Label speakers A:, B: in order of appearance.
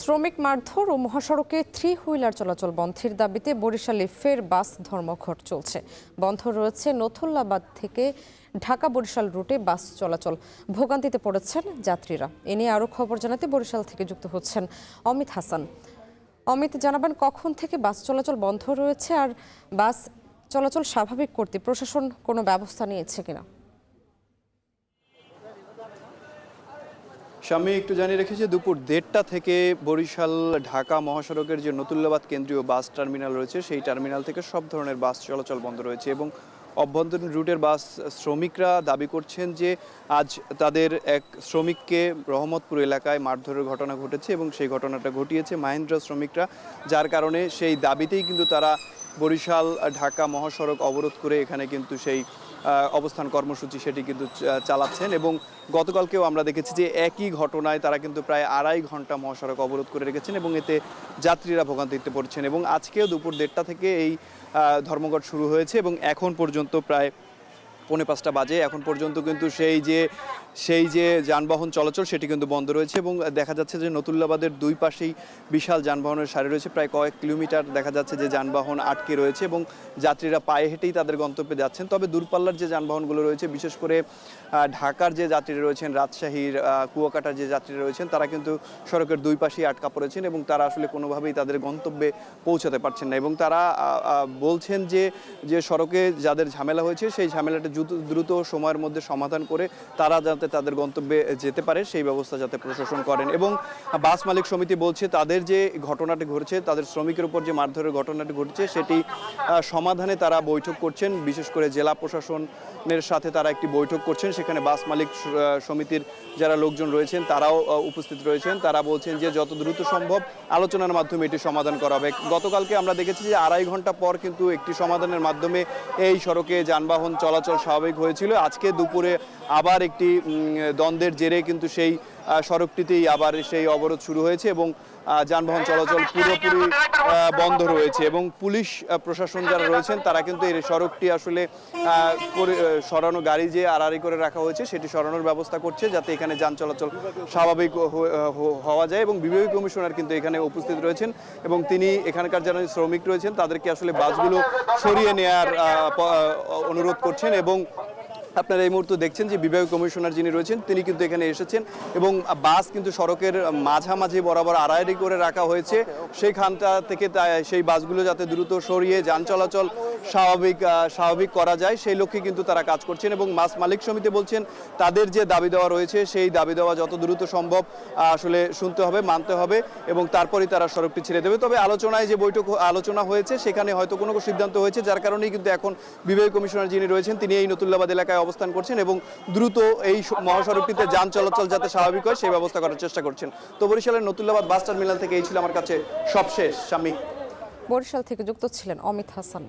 A: শ্রমিক মারধর ও মহাসড়কে থ্রি হুইলার চলাচল বন্ধের দাবিতে বরিশালে ফের বাস ধর্মঘট চলছে। বন্ধ রয়েছে নথুল্লাবাদ থেকে ঢাকা বরিশাল রুটে বাস চলাচল। ভোগান্তিতে পড়েছেন যাত্রীরা। এ নিয়ে আরও খবর জানাতে বরিশাল থেকে যুক্ত হচ্ছেন অমিত হাসান। অমিত, জানাবেন কখন থেকে বাস চলাচল বন্ধ রয়েছে আর বাস চলাচল স্বাভাবিক করতে প্রশাসন কোনো ব্যবস্থা নিয়েছে কিনা?
B: আমি একটু জানিয়ে রেখেছি, দুপুর 1:30টা থেকে বরিশাল ঢাকা মহাসড়কের যে নতুল্লাবাদ কেন্দ্রীয় বাস টার্মিনাল রয়েছে সেই টার্মিনাল থেকে সব ধরনের বাস চলাচল বন্ধ রয়েছে এবং অভ্যন্তরীণ রুটের বাস শ্রমিকরা দাবি করছেন যে আজ তাদের এক শ্রমিককে রহমতপুর এলাকায় মারধরের ঘটনা ঘটেছে এবং সেই ঘটনাটা ঘটিয়েছে মাহিন্দ্রা শ্রমিকরা, যার কারণে সেই দাবিতেই কিন্তু তারা বরিশাল ঢাকা মহাসড়ক অবরোধ করে এখানে কিন্তু সেই অবস্থান কর্মসূচি সেটি কিন্তু চালাচ্ছেন। এবং গতকালকেও আমরা দেখেছি যে একই ঘটনায় তারা কিন্তু প্রায় 2.5 ঘন্টা মহাসড়ক অবরোধ করে রেখেছেন এবং এতে যাত্রীরা ভোগান্তিতে পড়ছেন। এবং আজকেও দুপুর 1:30টা থেকে এই ধর্মঘট শুরু হয়েছে এবং এখন পর্যন্ত প্রায় 4:45 বাজে। এখন পর্যন্ত কিন্তু সেই যে যানবাহন চলাচল সেটি কিন্তু বন্ধ রয়েছে এবং দেখা যাচ্ছে যে নতুল্লাবাদের দুই পাশেই বিশাল যানবাহনের সারি রয়েছে। প্রায় কয়েক কিলোমিটার দেখা যাচ্ছে যে যানবাহন আটকে রয়েছে এবং যাত্রীরা পায়ে হেঁটেই তাদের গন্তব্যে যাচ্ছেন। তবে দূরপাল্লার যে যানবাহনগুলো রয়েছে, বিশেষ করে ঢাকার যে যাত্রীরা রয়েছেন, রাজশাহীর কুয়াকাটার যে যাত্রীরা রয়েছেন, তারা কিন্তু সড়কের দুই পাশেই আটকা পড়েছেন এবং তারা আসলে কোনোভাবেই তাদের গন্তব্যে পৌঁছাতে পারছেন না। এবং তারা বলছেন যে সড়কে যাদের ঝামেলা হয়েছে সেই ঝামেলাটা দ্রুত সময়ের মধ্যে সমাধান করে তারা যাতে তাদের গন্তব্যে যেতে পারে সেই ব্যবস্থা যাতে প্রশাসন করেন। এবং বাস মালিক সমিতি বলছে তাদের যে ঘটনাটি ঘটেছে, তাদের শ্রমিকের উপর যে মারধরের ঘটনাটি ঘটেছে সেটি সমাধানে তারা বৈঠক করছেন। বিশেষ করে জেলা প্রশাসনের সাথে তারা একটি বৈঠক করছেন। সেখানে বাস মালিক সমিতির যারা লোকজন রয়েছেন তারাও উপস্থিত রয়েছেন। তারা বলছেন যে যত দ্রুত সম্ভব আলোচনার মাধ্যমে এটি সমাধান করা হবে। গতকালকে আমরা দেখেছি যে 2.5 ঘন্টা পর কিন্তু একটি সমাধানের মাধ্যমে এই সড়কে যানবাহন চলাচল স্বাভাবিক হয়েছিল। আজকে দুপুরে আবার একটি দ্বন্দ্বের জেরে কিন্তু সেই সড়কটিতেই আবার সেই অবরোধ শুরু হয়েছে এবং যানবাহন চলাচল পুরোপুরি বন্ধ রয়েছে। এবং পুলিশ প্রশাসন যারা রয়েছেন তারা কিন্তু এই সড়কটি আসলে সরানো গাড়ি যে আড়াআড়ি করে রাখা হয়েছে সেটি সরানোর ব্যবস্থা করছে যাতে এখানে যান চলাচল স্বাভাবিক হওয়া যায়। এবং বিভাগীয় কমিশনার কিন্তু এখানে উপস্থিত রয়েছেন এবং তিনি এখানকার যারা শ্রমিক রয়েছেন তাদেরকে আসলে বাসগুলো সরিয়ে নেওয়ার অনুরোধ করছেন। এবং আপনারা এই মুহূর্তে দেখছেন যে বিভাগীয় কমিশনার যিনি রয়েছেন তিনি কিন্তু এখানে এসেছেন এবং বাস কিন্তু সড়কের মাঝামাঝি বরাবর আড়াআড়ি করে রাখা হয়েছে। সেইখানটা থেকে সেই বাসগুলো যাতে দ্রুত সরিয়ে যান চলাচল স্বাভাবিক করা যায় সেই লক্ষ্যে কিন্তু তারা কাজ করছেন। এবং বাস মালিক সমিতি বলছেন তাদের যে দাবি দেওয়া রয়েছে সেই দাবি দেওয়া যত দ্রুত সম্ভব আসলে শুনতে হবে, মানতে হবে এবং তারপরেই তারা সড়কটি ছেড়ে দেবে। তবে আলোচনায় যে আলোচনা হয়েছে সেখানে হয়তো কোনো সিদ্ধান্ত হয়েছে, যার কারণেই কিন্তু এখন বিভাগীয় কমিশনার যিনি রয়েছেন তিনি এই নতুল্লাবাদ এলাকায় অবস্থান করছেন এবং দ্রুত এই মহাসড়কটিতে যান চলাচল যাতে স্বাভাবিক হয় সেই ব্যবস্থা করার চেষ্টা করছেন। তো বরিশালের নতুল্লাবাদ বাস টার্মিনাল থেকে এই ছিল আমার কাছে সবশেষ। স্বামী
A: বরিশাল থেকে যুক্ত ছিলেন অমিত হাসান।